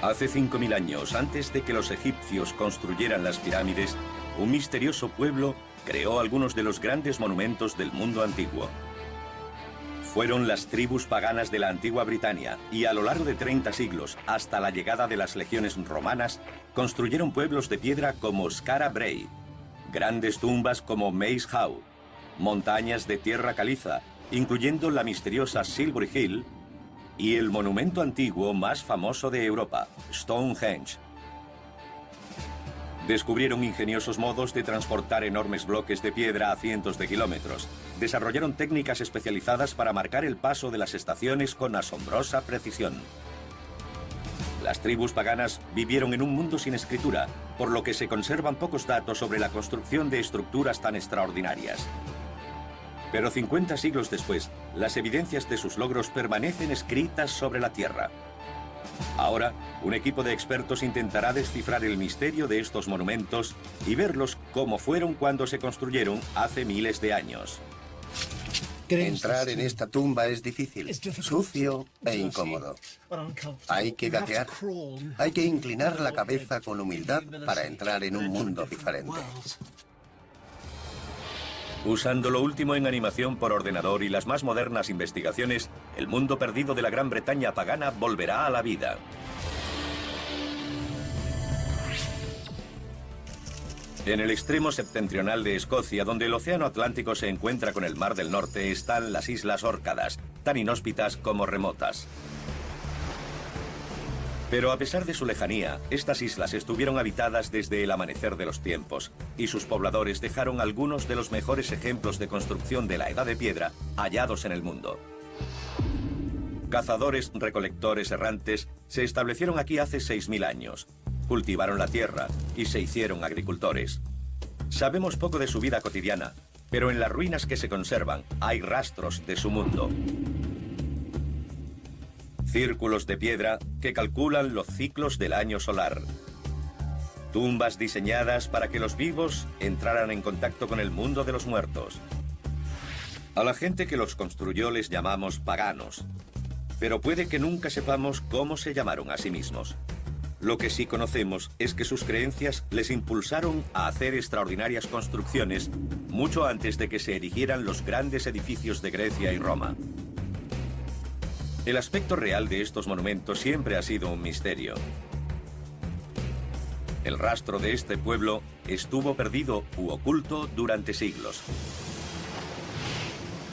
Hace 5000 años, antes de que los egipcios construyeran las pirámides, un misterioso pueblo creó algunos de los grandes monumentos del mundo antiguo. Fueron las tribus paganas de la antigua Britania y a lo largo de 30 siglos, hasta la llegada de las legiones romanas, construyeron pueblos de piedra como Skara Brae, grandes tumbas como Maze Howe, montañas de tierra caliza, incluyendo la misteriosa Silbury Hill, y el monumento antiguo más famoso de Europa, Stonehenge. Descubrieron ingeniosos modos de transportar enormes bloques de piedra a cientos de kilómetros. Desarrollaron técnicas especializadas para marcar el paso de las estaciones con asombrosa precisión. Las tribus paganas vivieron en un mundo sin escritura, por lo que se conservan pocos datos sobre la construcción de estructuras tan extraordinarias. Pero 50 siglos después, las evidencias de sus logros permanecen escritas sobre la tierra. Ahora, un equipo de expertos intentará descifrar el misterio de estos monumentos y verlos como fueron cuando se construyeron hace miles de años. Entrar en esta tumba es difícil, sucio e incómodo. Hay que gatear, hay que inclinar la cabeza con humildad para entrar en un mundo diferente. Usando lo último en animación por ordenador y las más modernas investigaciones, el mundo perdido de la Gran Bretaña pagana volverá a la vida. En el extremo septentrional de Escocia, donde el océano Atlántico se encuentra con el Mar del Norte, están las Islas Órcadas, tan inhóspitas como remotas. Pero a pesar de su lejanía, estas islas estuvieron habitadas desde el amanecer de los tiempos, y sus pobladores dejaron algunos de los mejores ejemplos de construcción de la Edad de Piedra hallados en el mundo. Cazadores, recolectores errantes se establecieron aquí hace 6000 años. Cultivaron la tierra y se hicieron agricultores. Sabemos poco de su vida cotidiana, pero en las ruinas que se conservan hay rastros de su mundo. Círculos de piedra que calculan los ciclos del año solar. Tumbas diseñadas para que los vivos entraran en contacto con el mundo de los muertos. A la gente que los construyó les llamamos paganos, pero puede que nunca sepamos cómo se llamaron a sí mismos. Lo que sí conocemos es que sus creencias les impulsaron a hacer extraordinarias construcciones mucho antes de que se erigieran los grandes edificios de Grecia y Roma. El aspecto real de estos monumentos siempre ha sido un misterio. El rastro de este pueblo estuvo perdido u oculto durante siglos.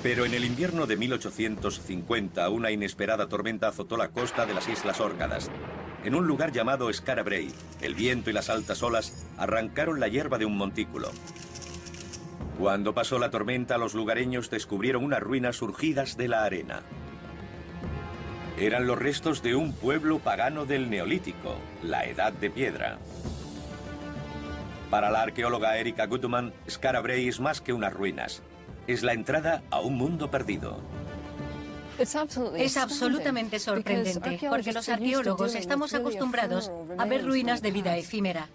Pero en el invierno de 1850, una inesperada tormenta azotó la costa de las Islas Órcadas. En un lugar llamado Skara Brae, el viento y las altas olas arrancaron la hierba de un montículo. Cuando pasó la tormenta, los lugareños descubrieron unas ruinas surgidas de la arena. Eran los restos de un pueblo pagano del Neolítico, la Edad de Piedra. Para la arqueóloga Erika Goodman, Skara Brae es más que unas ruinas. Es la entrada a un mundo perdido. Es absolutamente sorprendente, porque los arqueólogos estamos acostumbrados a ver ruinas de vida efímera.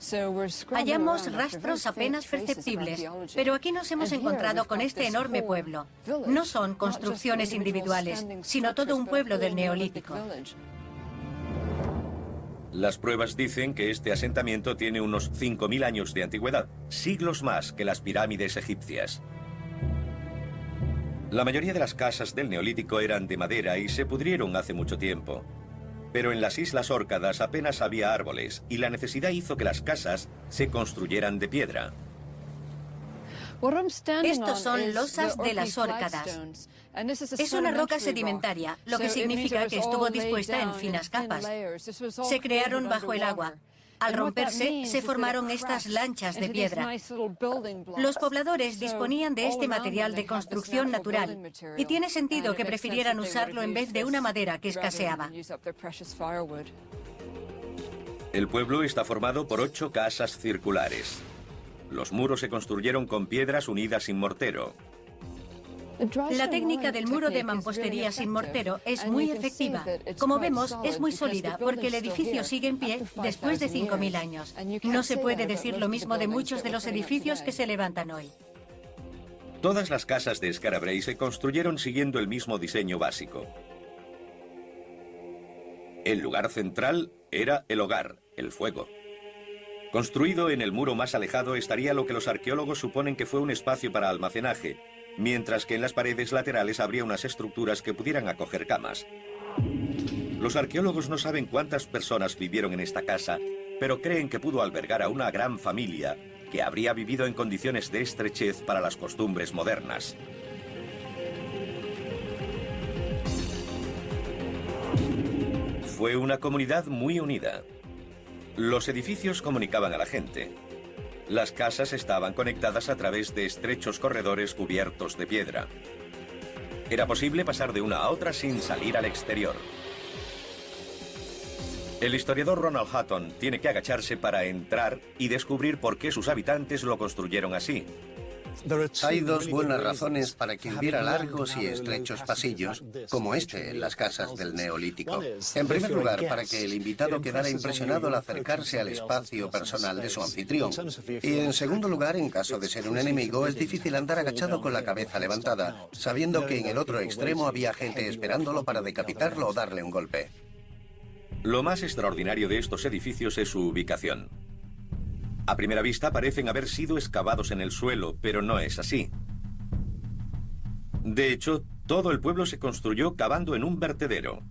Hallamos rastros apenas perceptibles, pero aquí nos hemos encontrado con este enorme pueblo. No son construcciones individuales, sino todo un pueblo del Neolítico. Las pruebas dicen que este asentamiento tiene unos 5000 años de antigüedad, siglos más que las pirámides egipcias. La mayoría de las casas del Neolítico eran de madera y se pudrieron hace mucho tiempo. Pero en las Islas Órcadas apenas había árboles y la necesidad hizo que las casas se construyeran de piedra. Estos son losas de las Órcadas. Es una roca sedimentaria, lo que significa que estuvo dispuesta en finas capas. Se crearon bajo el agua. Al romperse, se formaron estas lanchas de piedra. Los pobladores disponían de este material de construcción natural, y tiene sentido que prefirieran usarlo en vez de una madera que escaseaba. El pueblo está formado por 8 casas circulares. Los muros se construyeron con piedras unidas sin mortero. La técnica del muro de mampostería sin mortero es muy efectiva. Como vemos, es muy sólida porque el edificio sigue en pie después de 5000 años. No se puede decir lo mismo de muchos de los edificios que se levantan hoy. Todas las casas de Skara Brae se construyeron siguiendo el mismo diseño básico. El lugar central era el hogar, el fuego. Construido en el muro más alejado estaría lo que los arqueólogos suponen que fue un espacio para almacenaje, mientras que en las paredes laterales habría unas estructuras que pudieran acoger camas. Los arqueólogos no saben cuántas personas vivieron en esta casa, pero creen que pudo albergar a una gran familia que habría vivido en condiciones de estrechez para las costumbres modernas. Fue una comunidad muy unida. Los edificios comunicaban a la gente. Las casas estaban conectadas a través de estrechos corredores cubiertos de piedra. Era posible pasar de una a otra sin salir al exterior. El historiador Ronald Hutton tiene que agacharse para entrar y descubrir por qué sus habitantes lo construyeron así. Hay dos buenas razones para que hubiera largos y estrechos pasillos, como este en las casas del Neolítico. En primer lugar, para que el invitado quedara impresionado al acercarse al espacio personal de su anfitrión. Y en segundo lugar, en caso de ser un enemigo, es difícil andar agachado con la cabeza levantada, sabiendo que en el otro extremo había gente esperándolo para decapitarlo o darle un golpe. Lo más extraordinario de estos edificios es su ubicación. A primera vista parecen haber sido excavados en el suelo, pero no es así. De hecho, todo el pueblo se construyó cavando en un vertedero,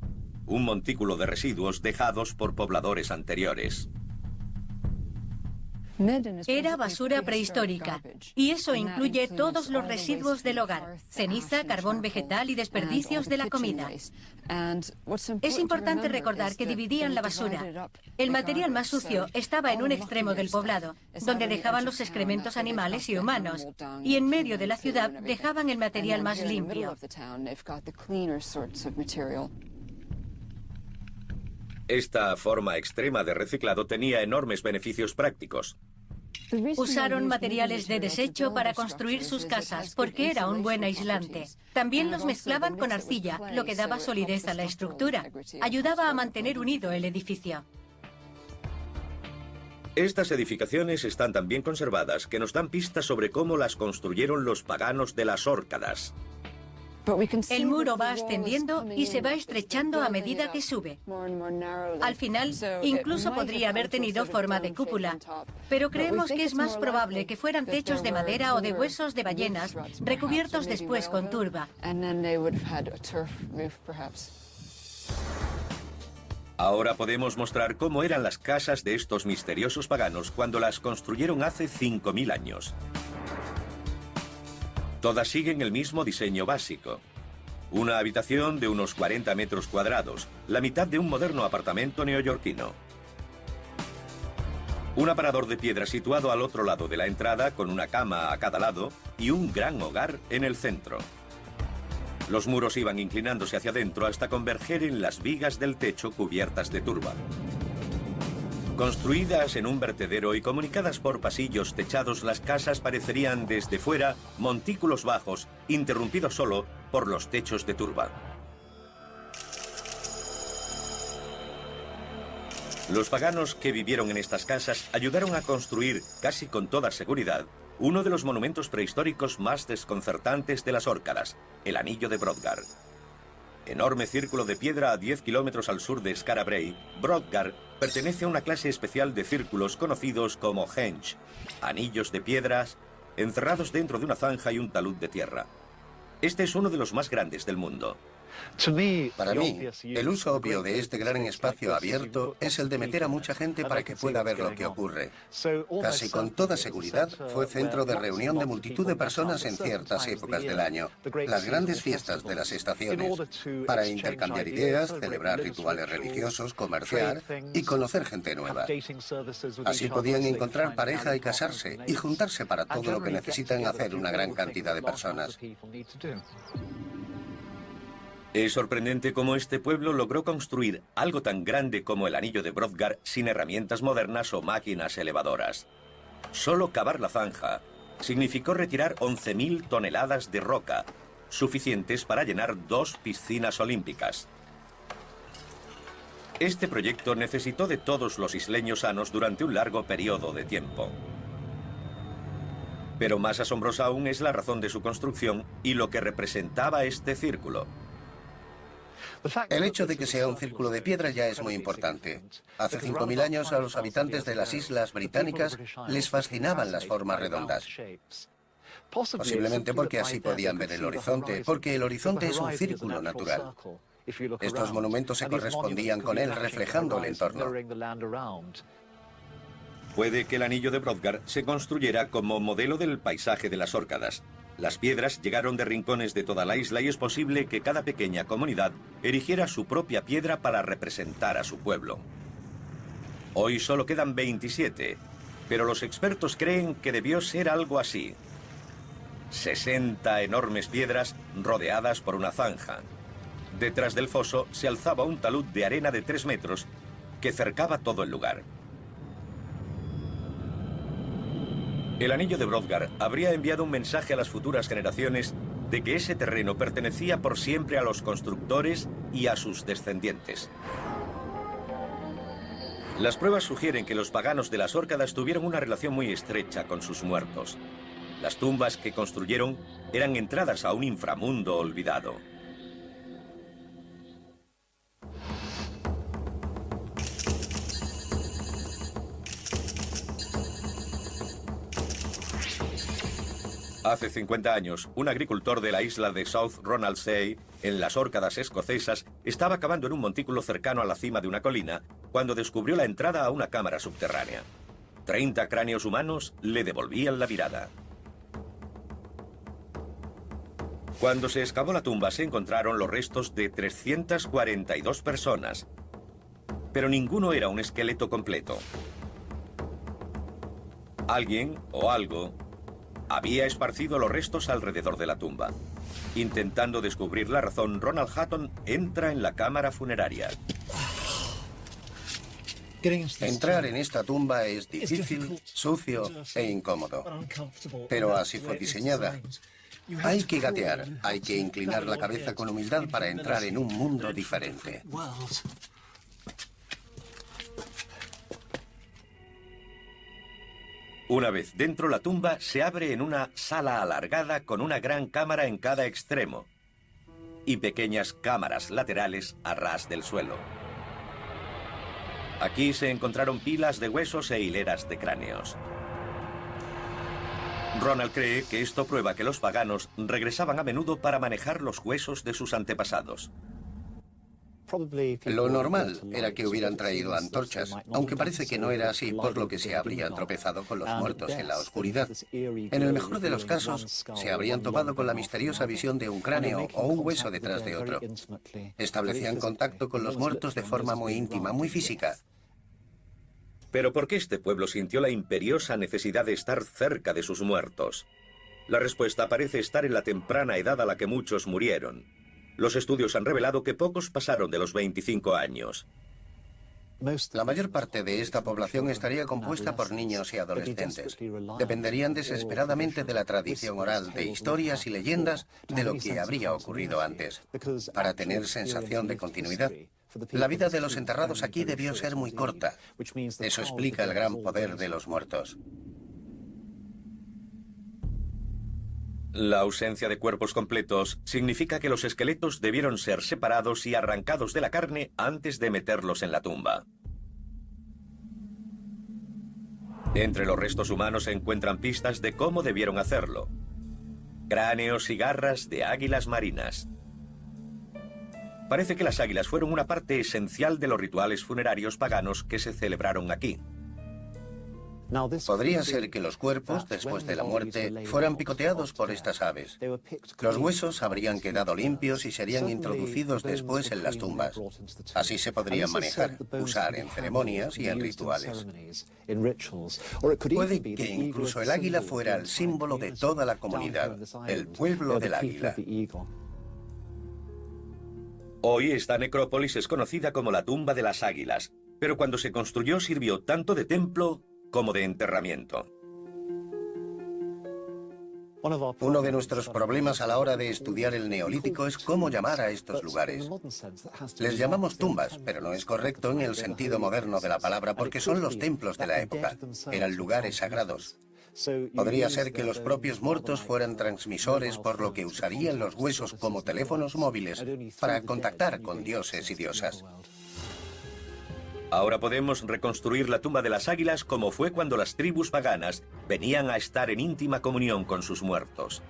un montículo de residuos dejados por pobladores anteriores. Era basura prehistórica, y eso incluye todos los residuos del hogar, ceniza, carbón vegetal y desperdicios de la comida. Es importante recordar que dividían la basura. El material más sucio estaba en un extremo del poblado, donde dejaban los excrementos animales y humanos, y en medio de la ciudad dejaban el material más limpio. Esta forma extrema de reciclado tenía enormes beneficios prácticos. Usaron materiales de desecho para construir sus casas porque era un buen aislante. También los mezclaban con arcilla, lo que daba solidez a la estructura. Ayudaba a mantener unido el edificio. Estas edificaciones están tan bien conservadas que nos dan pistas sobre cómo las construyeron los paganos de las Órcadas. El muro va ascendiendo y se va estrechando a medida que sube. Al final, incluso podría haber tenido forma de cúpula, pero creemos que es más probable que fueran techos de madera o de huesos de ballenas, recubiertos después con turba. Ahora podemos mostrar cómo eran las casas de estos misteriosos paganos cuando las construyeron hace 5000 años. Todas siguen el mismo diseño básico. Una habitación de unos 40 metros cuadrados, la mitad de un moderno apartamento neoyorquino. Un aparador de piedra situado al otro lado de la entrada con una cama a cada lado y un gran hogar en el centro. Los muros iban inclinándose hacia adentro hasta converger en las vigas del techo cubiertas de turba. Construidas en un vertedero y comunicadas por pasillos techados, las casas parecerían desde fuera montículos bajos, interrumpidos solo por los techos de turba. Los paganos que vivieron en estas casas ayudaron a construir, casi con toda seguridad, uno de los monumentos prehistóricos más desconcertantes de las Órcadas, el Anillo de Brodgar. Enorme círculo de piedra a 10 kilómetros al sur de Skara Brae, Brodgar pertenece a una clase especial de círculos conocidos como henge, anillos de piedras encerrados dentro de una zanja y un talud de tierra. Este es uno de los más grandes del mundo. Para mí, el uso obvio de este gran espacio abierto es el de meter a mucha gente para que pueda ver lo que ocurre. Casi con toda seguridad fue centro de reunión de multitud de personas en ciertas épocas del año, las grandes fiestas de las estaciones, para intercambiar ideas, celebrar rituales religiosos, comerciar y conocer gente nueva. Así podían encontrar pareja y casarse y juntarse para todo lo que necesitan hacer una gran cantidad de personas. Es sorprendente cómo este pueblo logró construir algo tan grande como el Anillo de Brodgar sin herramientas modernas o máquinas elevadoras. Solo cavar la zanja significó retirar 11.000 toneladas de roca, suficientes para llenar 2 piscinas olímpicas. Este proyecto necesitó de todos los isleños sanos durante un largo periodo de tiempo. Pero más asombrosa aún es la razón de su construcción y lo que representaba este círculo. El hecho de que sea un círculo de piedra ya es muy importante. Hace 5.000 años a los habitantes de las islas británicas les fascinaban las formas redondas. Posiblemente porque así podían ver el horizonte, porque el horizonte es un círculo natural. Estos monumentos se correspondían con él, reflejando el entorno. Puede que el anillo de Brodgar se construyera como modelo del paisaje de las Órcadas. Las piedras llegaron de rincones de toda la isla y es posible que cada pequeña comunidad erigiera su propia piedra para representar a su pueblo. Hoy solo quedan 27, pero los expertos creen que debió ser algo así. 60 enormes piedras rodeadas por una zanja. Detrás del foso se alzaba un talud de arena de 3 metros que cercaba todo el lugar. El anillo de Brodgar habría enviado un mensaje a las futuras generaciones de que ese terreno pertenecía por siempre a los constructores y a sus descendientes. Las pruebas sugieren que los paganos de las Órcadas tuvieron una relación muy estrecha con sus muertos. Las tumbas que construyeron eran entradas a un inframundo olvidado. Hace 50 años, un agricultor de la isla de South Ronaldsay, en las Órcadas escocesas, estaba cavando en un montículo cercano a la cima de una colina cuando descubrió la entrada a una cámara subterránea. 30 cráneos humanos le devolvían la mirada. Cuando se excavó la tumba se encontraron los restos de 342 personas, pero ninguno era un esqueleto completo. Alguien o algo había esparcido los restos alrededor de la tumba. Intentando descubrir la razón, Ronald Hutton entra en la cámara funeraria. Entrar en esta tumba es difícil, sucio e incómodo. Pero así fue diseñada. Hay que gatear, hay que inclinar la cabeza con humildad para entrar en un mundo diferente. Una vez dentro, la tumba se abre en una sala alargada con una gran cámara en cada extremo y pequeñas cámaras laterales a ras del suelo. Aquí se encontraron pilas de huesos e hileras de cráneos. Ronald cree que esto prueba que los paganos regresaban a menudo para manejar los huesos de sus antepasados. Lo normal era que hubieran traído antorchas, aunque parece que no era así, por lo que se habrían tropezado con los muertos en la oscuridad. En el mejor de los casos, se habrían topado con la misteriosa visión de un cráneo o un hueso detrás de otro. Establecían contacto con los muertos de forma muy íntima, muy física. ¿Pero por qué este pueblo sintió la imperiosa necesidad de estar cerca de sus muertos? La respuesta parece estar en la temprana edad a la que muchos murieron. Los estudios han revelado que pocos pasaron de los 25 años. La mayor parte de esta población estaría compuesta por niños y adolescentes. Dependerían desesperadamente de la tradición oral, de historias y leyendas de lo que habría ocurrido antes, para tener sensación de continuidad. La vida de los enterrados aquí debió ser muy corta. Eso explica el gran poder de los muertos. La ausencia de cuerpos completos significa que los esqueletos debieron ser separados y arrancados de la carne antes de meterlos en la tumba. Entre los restos humanos se encuentran pistas de cómo debieron hacerlo. Cráneos y garras de águilas marinas. Parece que las águilas fueron una parte esencial de los rituales funerarios paganos que se celebraron aquí. Podría ser que los cuerpos, después de la muerte, fueran picoteados por estas aves. Los huesos habrían quedado limpios y serían introducidos después en las tumbas. Así se podrían manejar, usar en ceremonias y en rituales. Puede que incluso el águila fuera el símbolo de toda la comunidad, el pueblo del águila. Hoy esta necrópolis es conocida como la tumba de las águilas, pero cuando se construyó sirvió tanto de templo como de enterramiento. Uno de nuestros problemas a la hora de estudiar el Neolítico es cómo llamar a estos lugares. Les llamamos tumbas, pero no es correcto en el sentido moderno de la palabra porque son los templos de la época. Eran lugares sagrados. Podría ser que los propios muertos fueran transmisores, por lo que usarían los huesos como teléfonos móviles para contactar con dioses y diosas. Ahora podemos reconstruir la tumba de las águilas como fue cuando las tribus paganas venían a estar en íntima comunión con sus muertos.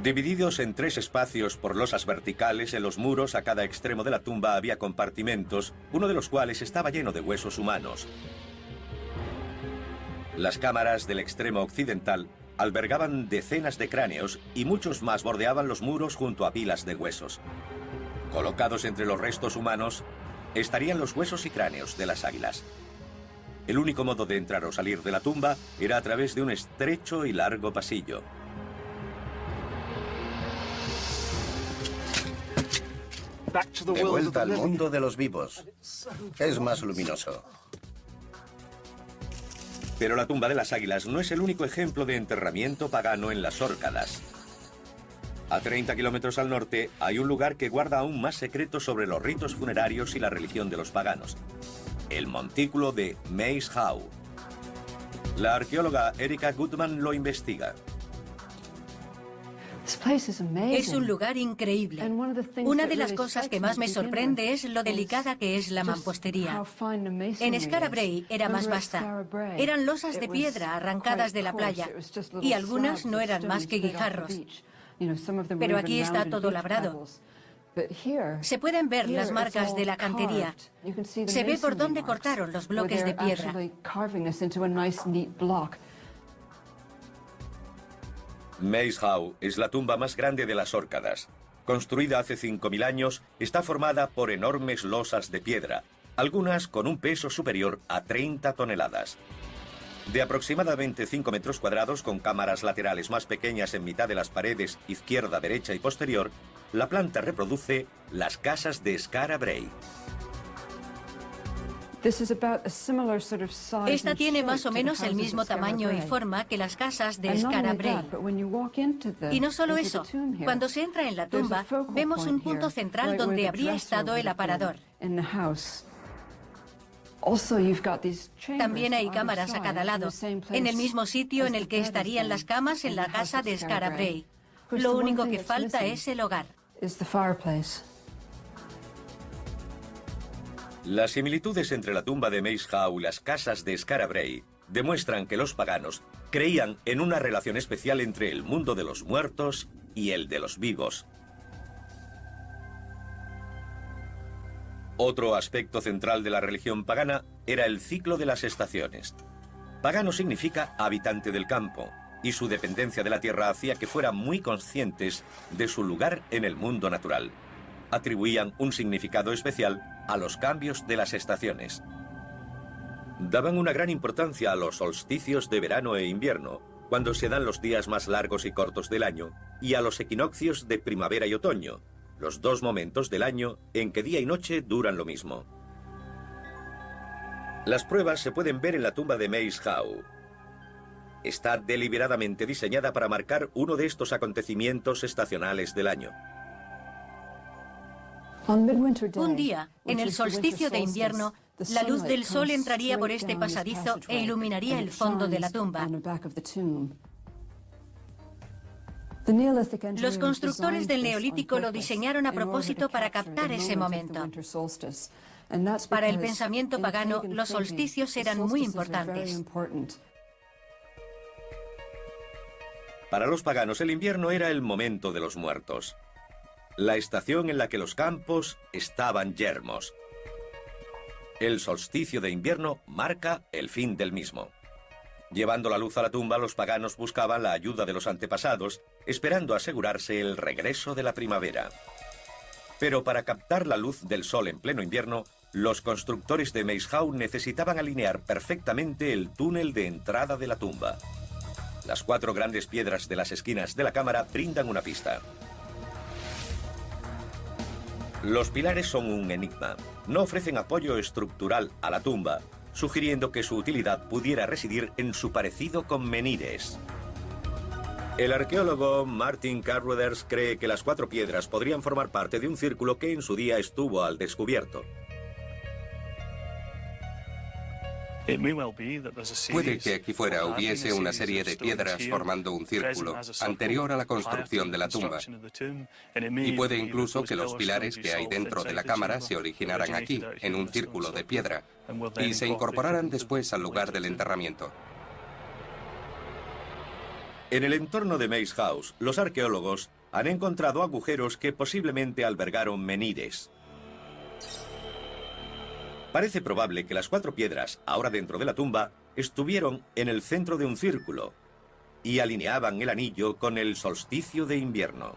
Divididos en 3 espacios por losas verticales, en los muros a cada extremo de la tumba había compartimentos, uno de los cuales estaba lleno de huesos humanos. Las cámaras del extremo occidental albergaban decenas de cráneos y muchos más bordeaban los muros junto a pilas de huesos. Colocados entre los restos humanos estarían los huesos y cráneos de las águilas. El único modo de entrar o salir de la tumba era a través de un estrecho y largo pasillo. De vuelta al mundo de los vivos. Es más luminoso. Pero la tumba de las águilas no es el único ejemplo de enterramiento pagano en las Órcadas. A 30 kilómetros al norte hay un lugar que guarda aún más secretos sobre los ritos funerarios y la religión de los paganos. El montículo de Maze Howe. La arqueóloga Erika Goodman lo investiga. Es un lugar increíble. Una de las cosas que más me sorprende es lo delicada que es la mampostería. En Skara Brae era más vasta. Eran losas de piedra arrancadas de la playa y algunas no eran más que guijarros. Pero aquí está todo labrado. Se pueden ver las marcas de la cantería. Se ve por dónde cortaron los bloques de piedra. Maze Howe es la tumba más grande de las Órcadas. Construida hace 5.000 años, está formada por enormes losas de piedra, algunas con un peso superior a 30 toneladas. De aproximadamente 5 metros cuadrados, con cámaras laterales más pequeñas en mitad de las paredes izquierda, derecha y posterior, la planta reproduce las casas de Skara Brae. Esta tiene más o menos el mismo tamaño y forma que las casas de Skara Brae. Y no solo eso, cuando se entra en la tumba, vemos un punto central donde habría estado el aparador. También hay cámaras a cada lado, en el mismo sitio en el que estarían las camas en la casa de Skara Brae. Lo único que falta es el hogar. Las similitudes entre la tumba de Maze Howe y las casas de Skara Brae demuestran que los paganos creían en una relación especial entre el mundo de los muertos y el de los vivos. Otro aspecto central de la religión pagana era el ciclo de las estaciones. Pagano significa habitante del campo, y su dependencia de la tierra hacía que fueran muy conscientes de su lugar en el mundo natural. Atribuían un significado especial a los cambios de las estaciones. Daban una gran importancia a los solsticios de verano e invierno, cuando se dan los días más largos y cortos del año, y a los equinoccios de primavera y otoño, los 2 momentos del año en que día y noche duran lo mismo. Las pruebas se pueden ver en la tumba de Maze Howe. Está deliberadamente diseñada para marcar uno de estos acontecimientos estacionales del año. Un día, en el solsticio de invierno, la luz del sol entraría por este pasadizo e iluminaría el fondo de la tumba. Los constructores del Neolítico lo diseñaron a propósito para captar ese momento. Para el pensamiento pagano, los solsticios eran muy importantes. Para los paganos, el invierno era el momento de los muertos, la estación en la que los campos estaban yermos. El solsticio de invierno marca el fin del mismo. Llevando la luz a la tumba, los paganos buscaban la ayuda de los antepasados, esperando asegurarse el regreso de la primavera. Pero para captar la luz del sol en pleno invierno, los constructores de Maze Howe necesitaban alinear perfectamente el túnel de entrada de la tumba. Las 4 grandes piedras de las esquinas de la cámara brindan una pista. Los pilares son un enigma. No ofrecen apoyo estructural a la tumba, sugiriendo que su utilidad pudiera residir en su parecido con menhires. El arqueólogo Martin Carruthers cree que las 4 piedras podrían formar parte de un círculo que en su día estuvo al descubierto. Puede que aquí fuera hubiese una serie de piedras formando un círculo anterior a la construcción de la tumba. Y puede incluso que los pilares que hay dentro de la cámara se originaran aquí, en un círculo de piedra, y se incorporaran después al lugar del enterramiento. En el entorno de Maze House, los arqueólogos han encontrado agujeros que posiblemente albergaron menhires. Parece probable que las 4 piedras, ahora dentro de la tumba, estuvieron en el centro de un círculo y alineaban el anillo con el solsticio de invierno.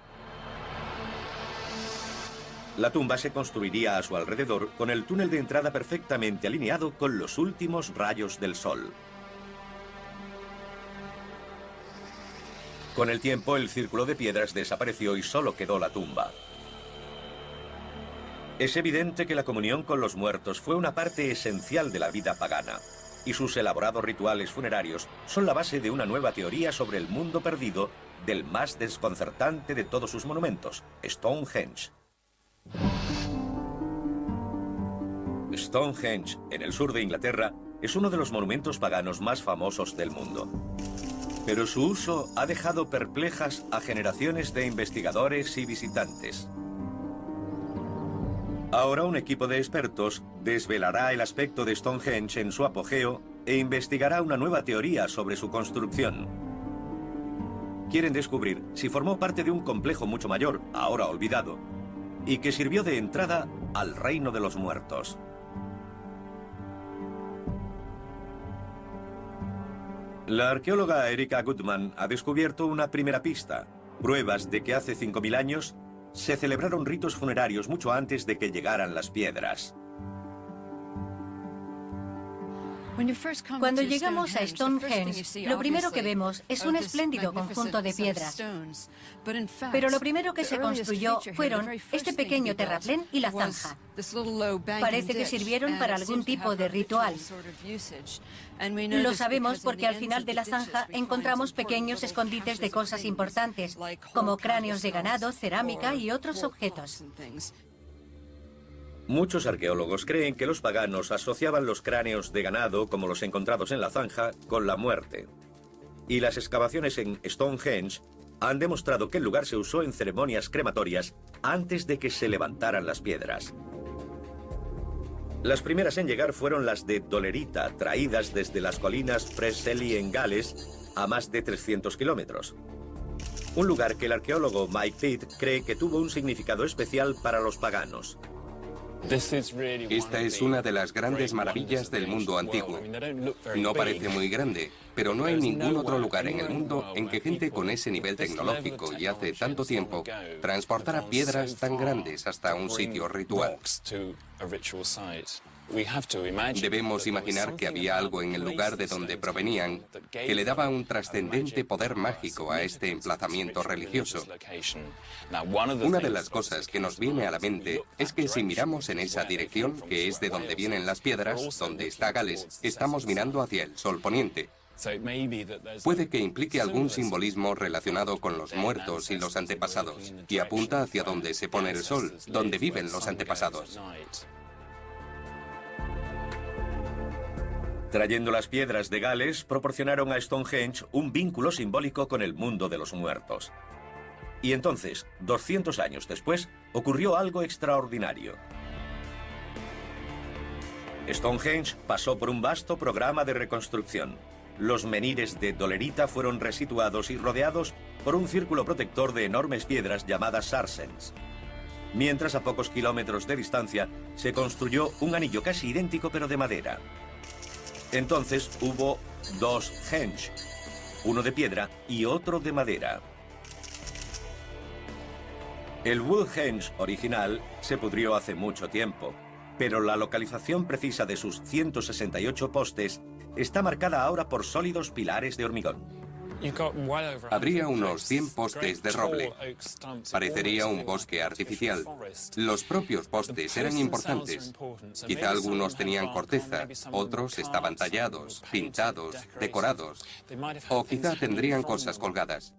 La tumba se construiría a su alrededor con el túnel de entrada perfectamente alineado con los últimos rayos del sol. Con el tiempo, el círculo de piedras desapareció y solo quedó la tumba. Es evidente que la comunión con los muertos fue una parte esencial de la vida pagana, y sus elaborados rituales funerarios son la base de una nueva teoría sobre el mundo perdido del más desconcertante de todos sus monumentos, Stonehenge. Stonehenge, en el sur de Inglaterra, es uno de los monumentos paganos más famosos del mundo. Pero su uso ha dejado perplejas a generaciones de investigadores y visitantes. Ahora un equipo de expertos desvelará el aspecto de Stonehenge en su apogeo e investigará una nueva teoría sobre su construcción. Quieren descubrir si formó parte de un complejo mucho mayor, ahora olvidado, y que sirvió de entrada al reino de los muertos. La arqueóloga Erica Goodman ha descubierto una primera pista, pruebas de que hace 5000 años se celebraron ritos funerarios mucho antes de que llegaran las piedras. Cuando llegamos a Stonehenge, lo primero que vemos es un espléndido conjunto de piedras. Pero lo primero que se construyó fueron este pequeño terraplén y la zanja. Parece que sirvieron para algún tipo de ritual. Lo sabemos porque al final de la zanja encontramos pequeños escondites de cosas importantes, como cráneos de ganado, cerámica y otros objetos. Muchos arqueólogos creen que los paganos asociaban los cráneos de ganado, como los encontrados en la zanja, con la muerte. Y las excavaciones en Stonehenge han demostrado que el lugar se usó en ceremonias crematorias antes de que se levantaran las piedras. Las primeras en llegar fueron las de dolerita, traídas desde las colinas Preseli en Gales, a más de 300 kilómetros. Un lugar que el arqueólogo Mike Pitt cree que tuvo un significado especial para los paganos. Esta es una de las grandes maravillas del mundo antiguo. No parece muy grande, pero no hay ningún otro lugar en el mundo en que gente con ese nivel tecnológico y hace tanto tiempo transportara piedras tan grandes hasta un sitio ritual. Debemos imaginar que había algo en el lugar de donde provenían que le daba un trascendente poder mágico a este emplazamiento religioso. Una de las cosas que nos viene a la mente es que si miramos en esa dirección, que es de donde vienen las piedras, donde está Gales, estamos mirando hacia el sol poniente. Puede que implique algún simbolismo relacionado con los muertos y los antepasados, y apunta hacia donde se pone el sol, donde viven los antepasados. Trayendo las piedras de Gales, proporcionaron a Stonehenge un vínculo simbólico con el mundo de los muertos. Y entonces, 200 años después, ocurrió algo extraordinario. Stonehenge pasó por un vasto programa de reconstrucción. Los menhires de dolerita fueron resituados y rodeados por un círculo protector de enormes piedras llamadas sarsens. Mientras a pocos kilómetros de distancia se construyó un anillo casi idéntico pero de madera. Entonces hubo 2 henge, uno de piedra y otro de madera. El Woodhenge original se pudrió hace mucho tiempo, pero la localización precisa de sus 168 postes está marcada ahora por sólidos pilares de hormigón. Habría unos 100 postes de roble. Parecería un bosque artificial. Los propios postes eran importantes. Quizá algunos tenían corteza, otros estaban tallados, pintados, decorados, o quizá tendrían cosas colgadas.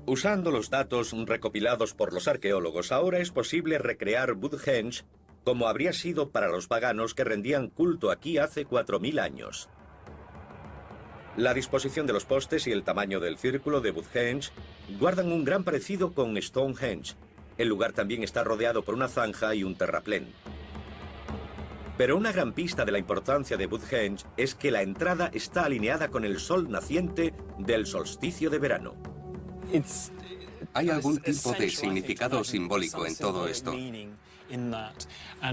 Usando los datos recopilados por los arqueólogos, ahora es posible recrear Woodhenge como habría sido para los paganos que rendían culto aquí hace 4000 años. La disposición de los postes y el tamaño del círculo de Woodhenge guardan un gran parecido con Stonehenge. El lugar también está rodeado por una zanja y un terraplén. Pero una gran pista de la importancia de Woodhenge es que la entrada está alineada con el sol naciente del solsticio de verano. Hay algún tipo de significado simbólico en todo esto.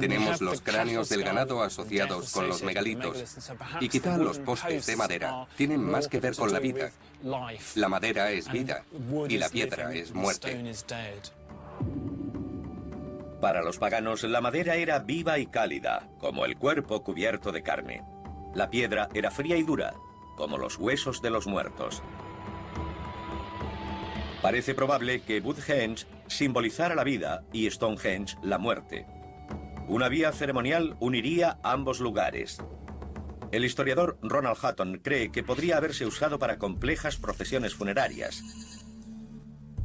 Tenemos los cráneos del ganado asociados con los megalitos, y quizá los postes de madera tienen más que ver con la vida. La madera es vida y la piedra es muerte. Para los paganos, la madera era viva y cálida, como el cuerpo cubierto de carne. La piedra era fría y dura, como los huesos de los muertos. Parece probable que Woodhenge simbolizara la vida y Stonehenge la muerte. Una vía ceremonial uniría ambos lugares. El historiador Ronald Hutton cree que podría haberse usado para complejas procesiones funerarias.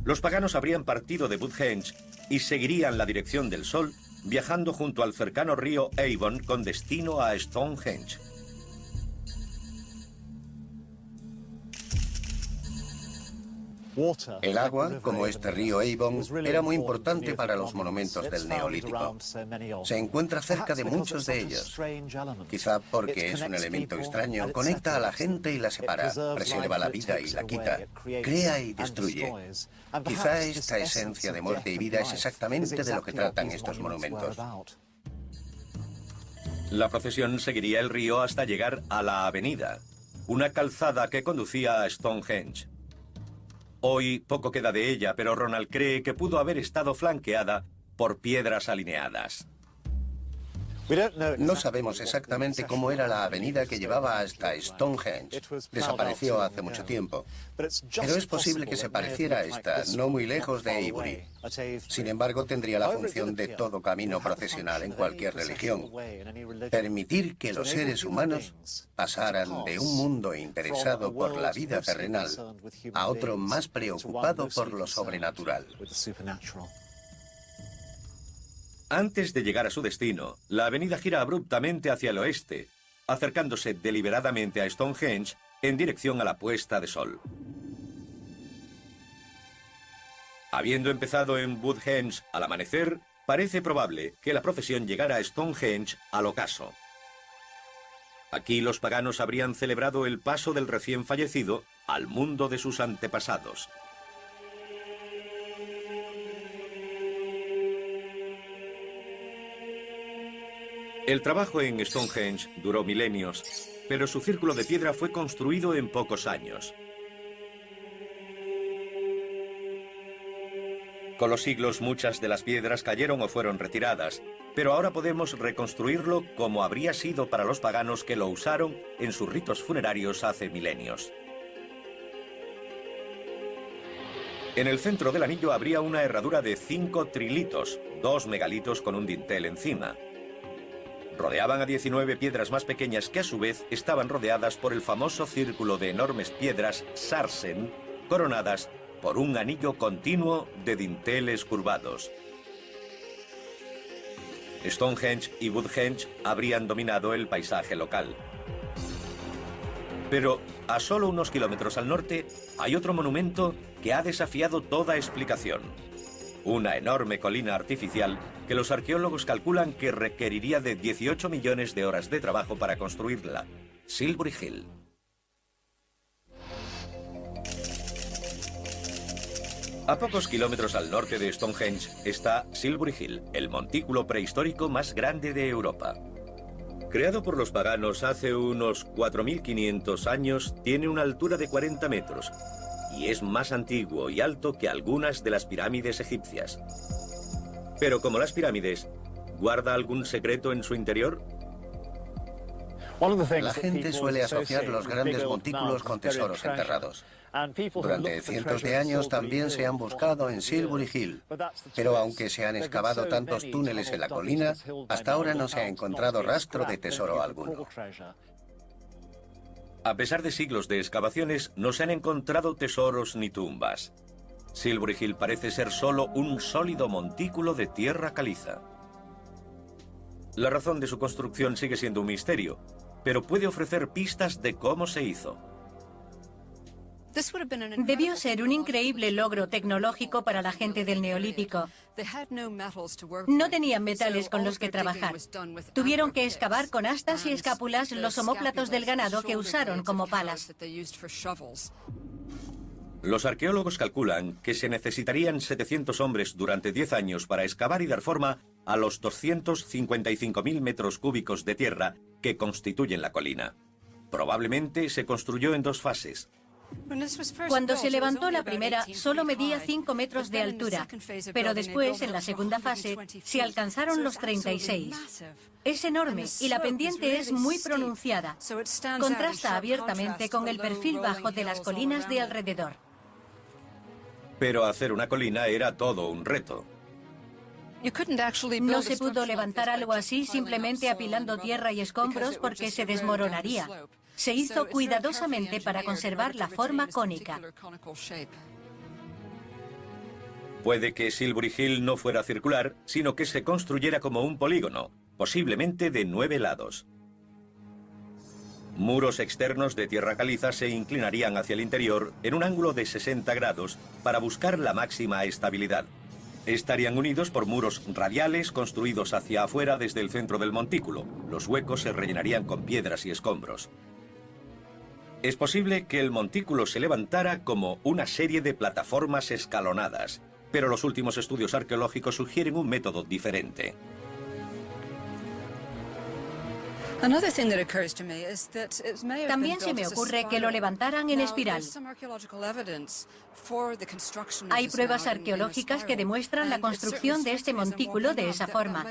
Los paganos habrían partido de Woodhenge y seguirían la dirección del sol, viajando junto al cercano río Avon con destino a Stonehenge. El agua, como este río Avon, era muy importante para los monumentos del Neolítico. Se encuentra cerca de muchos de ellos. Quizá porque es un elemento extraño, conecta a la gente y la separa, preserva la vida y la quita, crea y destruye. Quizá esta esencia de muerte y vida es exactamente de lo que tratan estos monumentos. La procesión seguiría el río hasta llegar a la avenida, una calzada que conducía a Stonehenge. Hoy poco queda de ella, pero Ronald cree que pudo haber estado flanqueada por piedras alineadas. No sabemos exactamente cómo era la avenida que llevaba hasta Stonehenge. Desapareció hace mucho tiempo. Pero es posible que se pareciera a esta, no muy lejos de Avebury. Sin embargo, tendría la función de todo camino procesional en cualquier religión. Permitir que los seres humanos pasaran de un mundo interesado por la vida terrenal a otro más preocupado por lo sobrenatural. Antes de llegar a su destino, la avenida gira abruptamente hacia el oeste, acercándose deliberadamente a Stonehenge en dirección a la puesta de sol. Habiendo empezado en Woodhenge al amanecer, parece probable que la procesión llegara a Stonehenge al ocaso. Aquí los paganos habrían celebrado el paso del recién fallecido al mundo de sus antepasados. El trabajo en Stonehenge duró milenios, pero su círculo de piedra fue construido en pocos años. Con los siglos, muchas de las piedras cayeron o fueron retiradas, pero ahora podemos reconstruirlo como habría sido para los paganos que lo usaron en sus ritos funerarios hace milenios. En el centro del anillo habría una herradura de 5 trilitos, 2 megalitos con un dintel encima. Rodeaban a 19 piedras más pequeñas que a su vez estaban rodeadas por el famoso círculo de enormes piedras Sarsen, coronadas por un anillo continuo de dinteles curvados. Stonehenge y Woodhenge habrían dominado el paisaje local. Pero a solo unos kilómetros al norte hay otro monumento que ha desafiado toda explicación. Una enorme colina artificial que los arqueólogos calculan que requeriría de 18 millones de horas de trabajo para construirla. Silbury Hill. A pocos kilómetros al norte de Stonehenge está Silbury Hill, el montículo prehistórico más grande de Europa. Creado por los paganos hace unos 4.500 años, tiene una altura de 40 metros y es más antiguo y alto que algunas de las pirámides egipcias. Pero como las pirámides, ¿guarda algún secreto en su interior? La gente suele asociar los grandes montículos con tesoros enterrados. Durante cientos de años también se han buscado en Silbury Hill, pero aunque se han excavado tantos túneles en la colina, hasta ahora no se ha encontrado rastro de tesoro alguno. A pesar de siglos de excavaciones, no se han encontrado tesoros ni tumbas. Silbury Hill parece ser solo un sólido montículo de tierra caliza. La razón de su construcción sigue siendo un misterio, pero puede ofrecer pistas de cómo se hizo. Debió ser un increíble logro tecnológico para la gente del Neolítico. No tenían metales con los que trabajar. Tuvieron que excavar con astas y escápulas los omóplatos del ganado que usaron como palas. Los arqueólogos calculan que se necesitarían 700 hombres durante 10 años para excavar y dar forma a los 255.000 metros cúbicos de tierra que constituyen la colina. Probablemente se construyó en 2 fases. Cuando se levantó la primera, solo medía 5 metros de altura, pero después, en la segunda fase, se alcanzaron los 36. Es enorme y la pendiente es muy pronunciada. Contrasta abiertamente con el perfil bajo de las colinas de alrededor. Pero hacer una colina era todo un reto. No se pudo levantar algo así simplemente apilando tierra y escombros porque se desmoronaría. Se hizo cuidadosamente para conservar la forma cónica. Puede que Silbury Hill no fuera circular, sino que se construyera como un polígono, posiblemente de 9 lados. Muros externos de tierra caliza se inclinarían hacia el interior en un ángulo de 60 grados para buscar la máxima estabilidad. Estarían unidos por muros radiales construidos hacia afuera desde el centro del montículo. Los huecos se rellenarían con piedras y escombros. Es posible que el montículo se levantara como una serie de plataformas escalonadas, pero los últimos estudios arqueológicos sugieren un método diferente. También se me ocurre que lo levantaran en espiral. Hay pruebas arqueológicas que demuestran la construcción de este montículo de esa forma.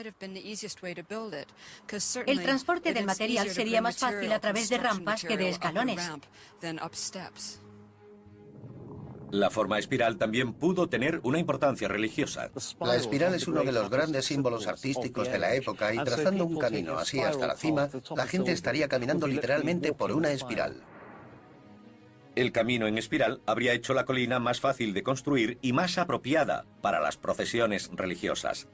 El transporte del material sería más fácil a través de rampas que de escalones. La forma espiral también pudo tener una importancia religiosa. La espiral es uno de los grandes símbolos artísticos de la época y trazando un camino así hasta la cima, la gente estaría caminando literalmente por una espiral. El camino en espiral habría hecho la colina más fácil de construir y más apropiada para las procesiones religiosas.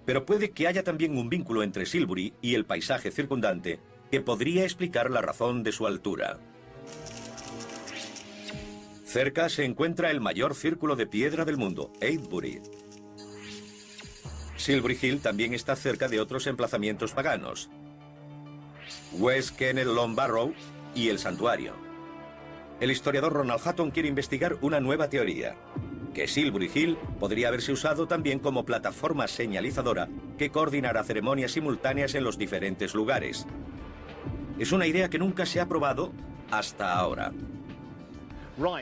Pero puede que haya también un vínculo entre Silbury y el paisaje circundante que podría explicar la razón de su altura. Cerca se encuentra el mayor círculo de piedra del mundo, Avebury. Silbury Hill también está cerca de otros emplazamientos paganos, West Kennel Long Barrow y el santuario. El historiador Ronald Hutton quiere investigar una nueva teoría, que Silbury Hill podría haberse usado también como plataforma señalizadora que coordinara ceremonias simultáneas en los diferentes lugares. Es una idea que nunca se ha probado hasta ahora.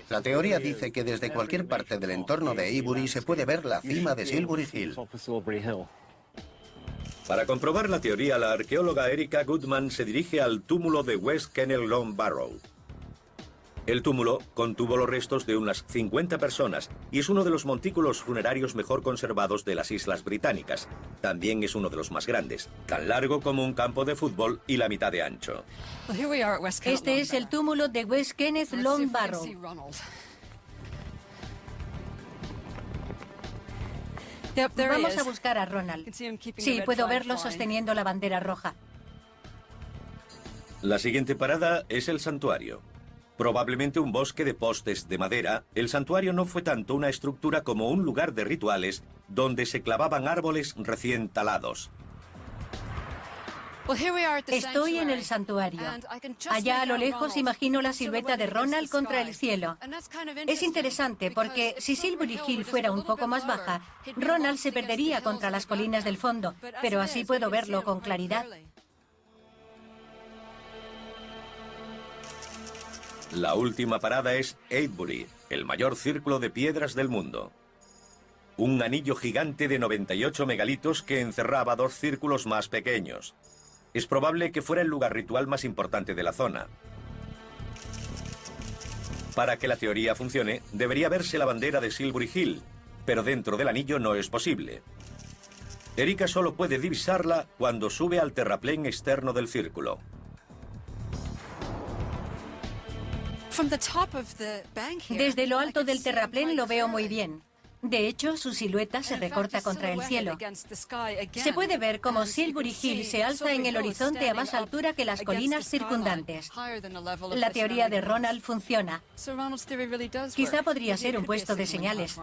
La teoría dice que desde cualquier parte del entorno de Avebury se puede ver la cima de Silbury Hill. Para comprobar la teoría, la arqueóloga Erica Goodman se dirige al túmulo de West Kennel Long Barrow. El túmulo contuvo los restos de unas 50 personas y es uno de los montículos funerarios mejor conservados de las Islas Británicas. También es uno de los más grandes, tan largo como un campo de fútbol y la mitad de ancho. Este es el túmulo de West Kenneth Long Barrow. Vamos a buscar a Ronald. Sí, puedo verlo sosteniendo la bandera roja. La siguiente parada es el santuario. Probablemente un bosque de postes de madera, el santuario no fue tanto una estructura como un lugar de rituales donde se clavaban árboles recién talados. Estoy en el santuario. Allá a lo lejos imagino la silueta de Ronald contra el cielo. Es interesante porque si Silbury Hill fuera un poco más baja, Ronald se perdería contra las colinas del fondo, pero así puedo verlo con claridad. La última parada es Avebury, el mayor círculo de piedras del mundo. Un anillo gigante de 98 megalitos que encerraba 2 círculos más pequeños. Es probable que fuera el lugar ritual más importante de la zona. Para que la teoría funcione, debería verse la bandera de Silbury Hill, pero dentro del anillo no es posible. Erica solo puede divisarla cuando sube al terraplén externo del círculo. Desde lo alto del terraplén lo veo muy bien. De hecho, su silueta se recorta contra el cielo. Se puede ver cómo Silbury Hill se alza en el horizonte a más altura que las colinas circundantes. La teoría de Ronald funciona. Quizá podría ser un puesto de señales.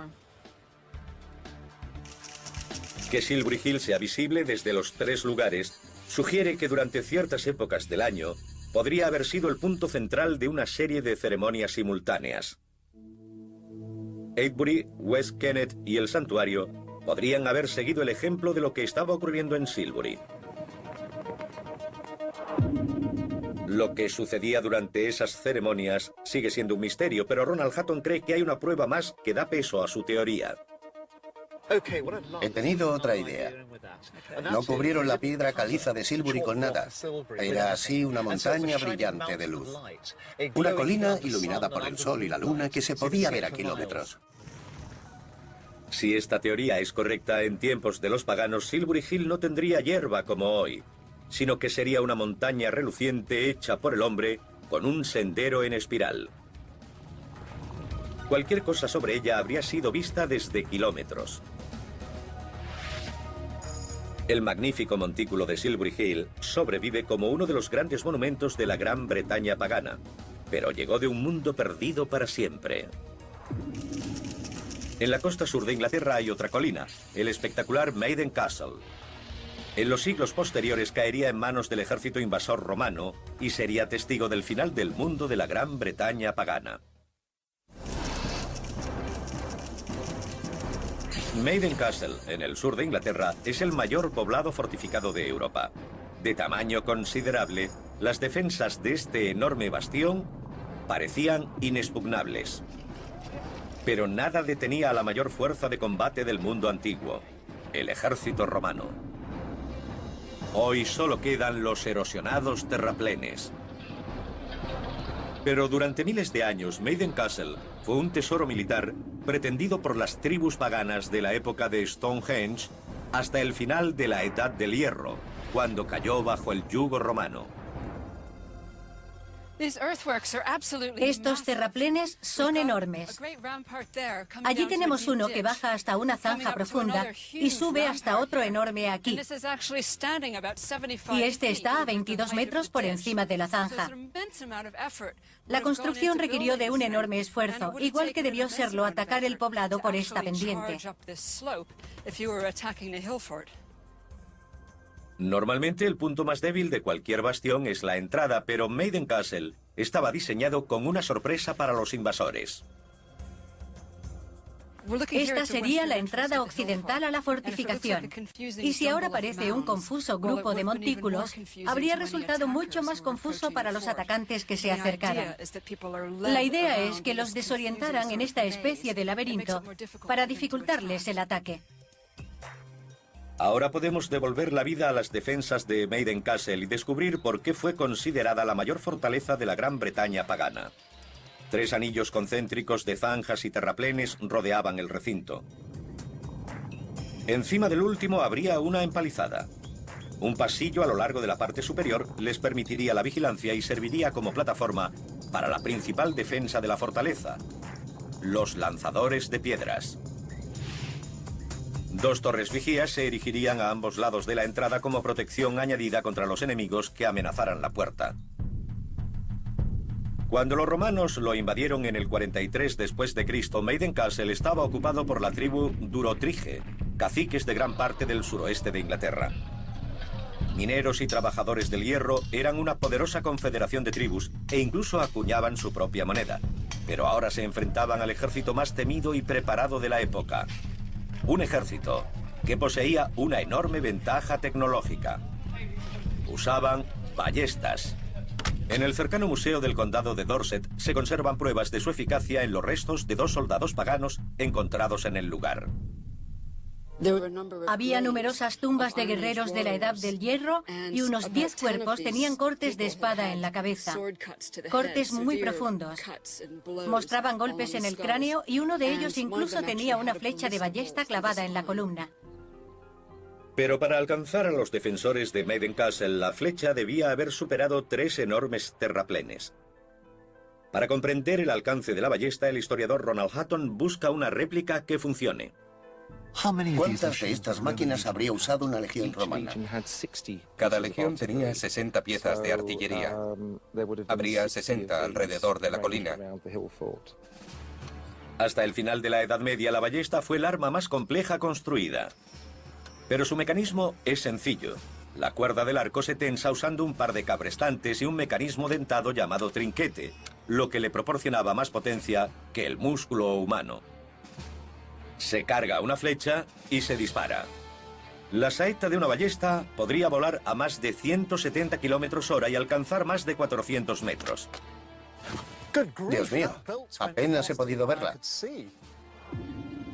Que Silbury Hill sea visible desde los 3 lugares sugiere que durante ciertas épocas del año podría haber sido el punto central de una serie de ceremonias simultáneas. Avebury, West Kennet y el santuario podrían haber seguido el ejemplo de lo que estaba ocurriendo en Silbury. Lo que sucedía durante esas ceremonias sigue siendo un misterio, pero Ronald Hutton cree que hay una prueba más que da peso a su teoría. He tenido otra idea. No cubrieron la piedra caliza de Silbury con nada. Era así una montaña brillante de luz. Una colina iluminada por el sol y la luna que se podía ver a kilómetros. Si esta teoría es correcta, en tiempos de los paganos, Silbury Hill no tendría hierba como hoy, sino que sería una montaña reluciente hecha por el hombre con un sendero en espiral. Cualquier cosa sobre ella habría sido vista desde kilómetros. El magnífico montículo de Silbury Hill sobrevive como uno de los grandes monumentos de la Gran Bretaña pagana, pero llegó de un mundo perdido para siempre. En la costa sur de Inglaterra hay otra colina, el espectacular Maiden Castle. En los siglos posteriores caería en manos del ejército invasor romano y sería testigo del final del mundo de la Gran Bretaña pagana. Maiden Castle, en el sur de Inglaterra, es el mayor poblado fortificado de Europa. De tamaño considerable, las defensas de este enorme bastión parecían inexpugnables. Pero nada detenía a la mayor fuerza de combate del mundo antiguo, el ejército romano. Hoy solo quedan los erosionados terraplenes. Pero durante miles de años, Maiden Castle fue un tesoro militar pretendido por las tribus paganas de la época de Stonehenge hasta el final de la Edad del Hierro, cuando cayó bajo el yugo romano. Estos terraplenes son enormes. Allí tenemos uno que baja hasta una zanja profunda y sube hasta otro enorme aquí. Y este está a 22 metros por encima de la zanja. La construcción requirió de un enorme esfuerzo, igual que debió serlo atacar el poblado por esta pendiente. Normalmente el punto más débil de cualquier bastión es la entrada, pero Maiden Castle estaba diseñado con una sorpresa para los invasores. Esta sería la entrada occidental a la fortificación. Y si ahora parece un confuso grupo de montículos, habría resultado mucho más confuso para los atacantes que se acercaran. La idea es que los desorientaran en esta especie de laberinto para dificultarles el ataque. Ahora podemos devolver la vida a las defensas de Maiden Castle y descubrir por qué fue considerada la mayor fortaleza de la Gran Bretaña pagana. 3 anillos concéntricos de zanjas y terraplenes rodeaban el recinto. Encima del último habría una empalizada. Un pasillo a lo largo de la parte superior les permitiría la vigilancia y serviría como plataforma para la principal defensa de la fortaleza, los lanzadores de piedras. 2 torres vigías se erigirían a ambos lados de la entrada como protección añadida contra los enemigos que amenazaran la puerta. Cuando los romanos lo invadieron en el 43 después de Cristo, Maiden Castle estaba ocupado por la tribu Durotrige, caciques de gran parte del suroeste de Inglaterra. Mineros y trabajadores del hierro eran una poderosa confederación de tribus e incluso acuñaban su propia moneda. Pero ahora se enfrentaban al ejército más temido y preparado de la época. Un ejército que poseía una enorme ventaja tecnológica. Usaban ballestas. En el cercano museo del condado de Dorset se conservan pruebas de su eficacia en los restos de 2 soldados paganos encontrados en el lugar. Había numerosas tumbas de guerreros de la Edad del Hierro y unos 10 cuerpos tenían cortes de espada en la cabeza. Cortes muy profundos. Mostraban golpes en el cráneo y uno de ellos incluso tenía una flecha de ballesta clavada en la columna. Pero para alcanzar a los defensores de Maiden Castle, la flecha debía haber superado 3 enormes terraplenes. Para comprender el alcance de la ballesta, el historiador Ronald Hutton busca una réplica que funcione. ¿Cuántas de estas máquinas habría usado una legión romana? Cada legión tenía 60 piezas de artillería. Habría 60 alrededor de la colina. Hasta el final de la Edad Media, la ballesta fue el arma más compleja construida. Pero su mecanismo es sencillo. La cuerda del arco se tensa usando un par de cabrestantes y un mecanismo dentado llamado trinquete, lo que le proporcionaba más potencia que el músculo humano. Se carga una flecha y se dispara. La saeta de una ballesta podría volar a más de 170 km/h y alcanzar más de 400 metros. Dios mío, apenas he podido verla.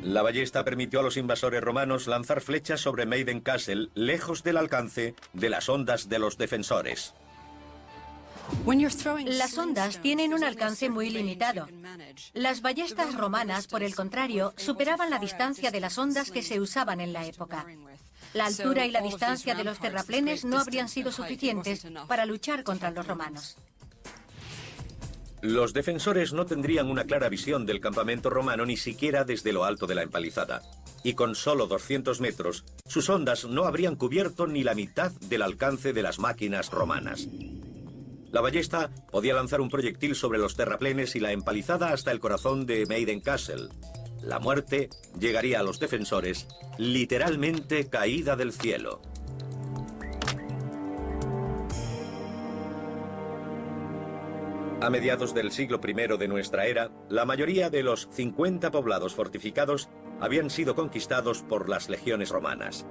La ballesta permitió a los invasores romanos lanzar flechas sobre Maiden Castle lejos del alcance de las ondas de los defensores. Las ondas tienen un alcance muy limitado. Las ballestas romanas, por el contrario, superaban la distancia de las ondas que se usaban en la época. La altura y la distancia de los terraplenes no habrían sido suficientes para luchar contra los romanos. Los defensores no tendrían una clara visión del campamento romano ni siquiera desde lo alto de la empalizada. Y con solo 200 metros, sus ondas no habrían cubierto ni la mitad del alcance de las máquinas romanas. La ballesta podía lanzar un proyectil sobre los terraplenes y la empalizada hasta el corazón de Maiden Castle. La muerte llegaría a los defensores literalmente caída del cielo. A mediados del siglo I de nuestra era, la mayoría de los 50 poblados fortificados habían sido conquistados por las legiones romanas.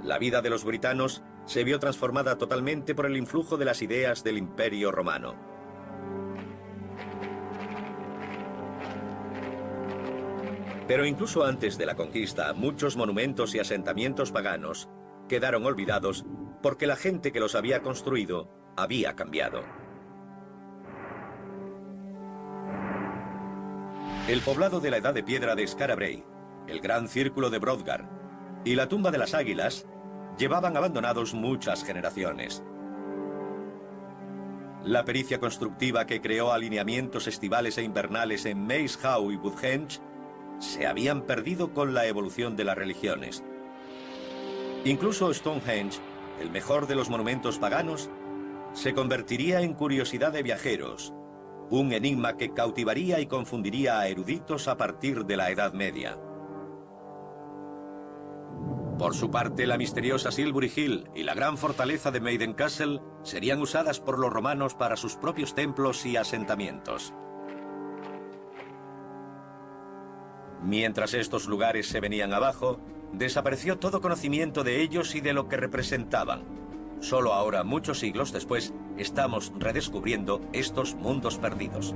La vida de los britanos se vio transformada totalmente por el influjo de las ideas del Imperio Romano. Pero incluso antes de la conquista, muchos monumentos y asentamientos paganos quedaron olvidados porque la gente que los había construido había cambiado. El poblado de la Edad de Piedra de Skara Brae, el Gran Círculo de Brodgar y la Tumba de las Águilas llevaban abandonados muchas generaciones. La pericia constructiva que creó alineamientos estivales e invernales en Maze Howe y Woodhenge se habían perdido con la evolución de las religiones. Incluso Stonehenge, el mejor de los monumentos paganos, se convertiría en curiosidad de viajeros, un enigma que cautivaría y confundiría a eruditos a partir de la Edad Media. Por su parte, la misteriosa Silbury Hill y la gran fortaleza de Maiden Castle serían usadas por los romanos para sus propios templos y asentamientos. Mientras estos lugares se venían abajo, desapareció todo conocimiento de ellos y de lo que representaban. Solo ahora, muchos siglos después, estamos redescubriendo estos mundos perdidos.